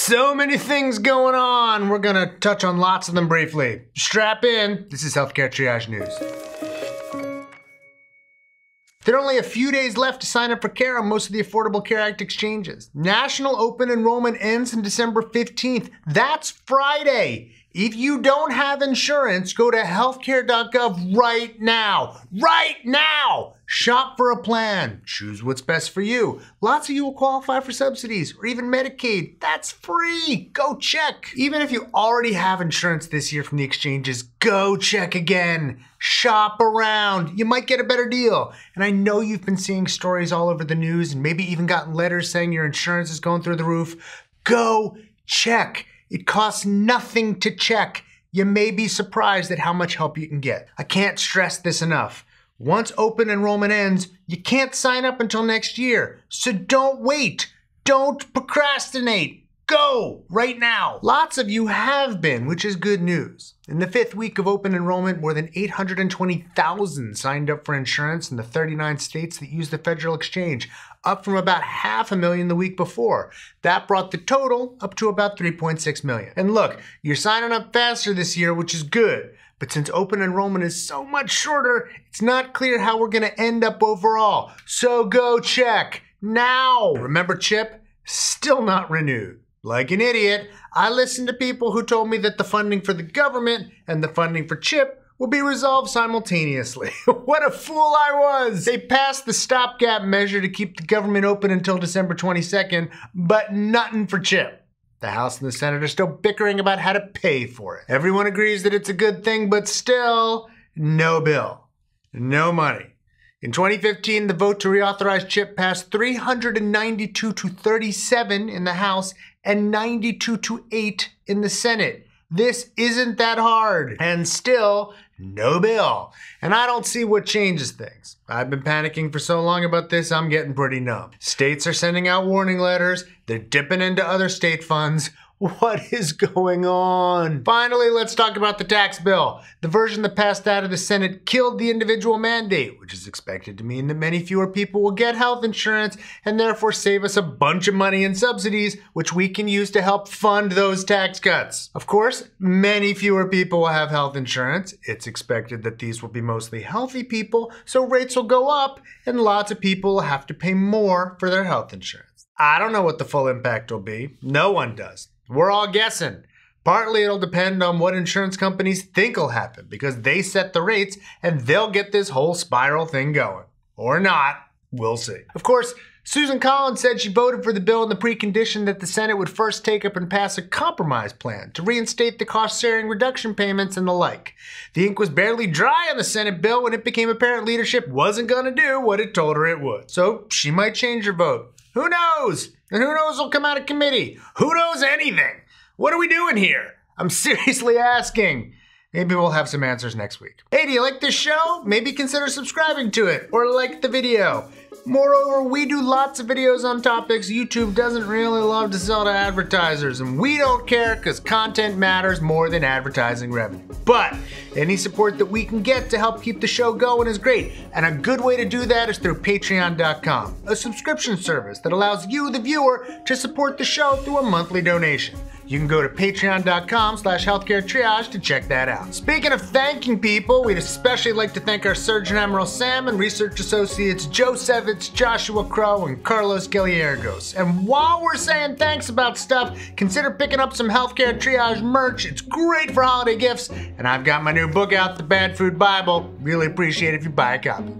So many things going on. We're gonna touch on lots of them briefly. Strap in. This is Healthcare Triage News. There are only a few days left to sign up for care on most of the Affordable Care Act exchanges. National open enrollment ends on December 15th. That's Friday. If you don't have insurance, go to healthcare.gov right now. Right now! Shop for a plan. Choose what's best for you. Lots of you will qualify for subsidies or even Medicaid. That's free. Go check. Even if you already have insurance this year from the exchanges, go check again. Shop around. You might get a better deal. And I know you've been seeing stories all over the news and maybe even gotten letters saying your insurance is going through the roof. Go check. It costs nothing to check. You may be surprised at how much help you can get. I can't stress this enough. Once open enrollment ends, you can't sign up until next year. So don't wait. Don't procrastinate. Go right now. Lots of you have been, which is good news. In the 5th week of open enrollment, more than 820,000 signed up for insurance in the 39 states that use the federal exchange, up from about 500,000 the week before. That brought the total up to about 3.6 million. And look, you're signing up faster this year, which is good. But since open enrollment is so much shorter, it's not clear how we're gonna end up overall. So go check now. Remember CHIP? Still not renewed. Like an idiot, I listened to people who told me that the funding for the government and the funding for CHIP will be resolved simultaneously. What a fool I was! They passed the stopgap measure to keep the government open until December 22nd, but nothing for CHIP. The House and the Senate are still bickering about how to pay for it. Everyone agrees that it's a good thing, but still, no bill, no money. In 2015, the vote to reauthorize CHIP passed 392 to 37 in the House and 92 to 8 in the Senate. This isn't that hard, and still, no bill. And I don't see what changes things. I've been panicking for so long about this, I'm getting pretty numb. States are sending out warning letters, they're dipping into other state funds. What is going on? Finally, let's talk about the tax bill. The version that passed out of the Senate killed the individual mandate, which is expected to mean that many fewer people will get health insurance and therefore save us a bunch of money in subsidies, which we can use to help fund those tax cuts. Of course, many fewer people will have health insurance. It's expected that these will be mostly healthy people, so rates will go up and lots of people will have to pay more for their health insurance. I don't know what the full impact will be. No one does. We're all guessing. Partly it'll depend on what insurance companies think will happen because they set the rates and they'll get this whole spiral thing going. Or not, we'll see. Of course, Susan Collins said she voted for the bill on the precondition that the Senate would first take up and pass a compromise plan to reinstate the cost-sharing reduction payments and the like. The ink was barely dry on the Senate bill when it became apparent leadership wasn't going to do what it told her it would. So she might change her vote. Who knows? And who knows what'll come out of committee? Who knows anything? What are we doing here? I'm seriously asking. Maybe we'll have some answers next week. Hey, do you like this show? Maybe consider subscribing to it or like the video. Moreover, we do lots of videos on topics YouTube doesn't really love to sell to advertisers, and we don't care because content matters more than advertising revenue. But any support that we can get to help keep the show going is great, and a good way to do that is through patreon.com, a subscription service that allows you, the viewer, to support the show through a monthly donation. You can go to patreon.com/healthcaretriage to check that out. Speaking of thanking people, we'd especially like to thank our Surgeon Admiral Sam and research associates Joe Sevitz, Joshua Crow, and Carlos Galiergos. And while we're saying thanks about stuff, consider picking up some Healthcare Triage merch. It's great for holiday gifts, and I've got my new book out, The Bad Food Bible. Really appreciate it if you buy a copy.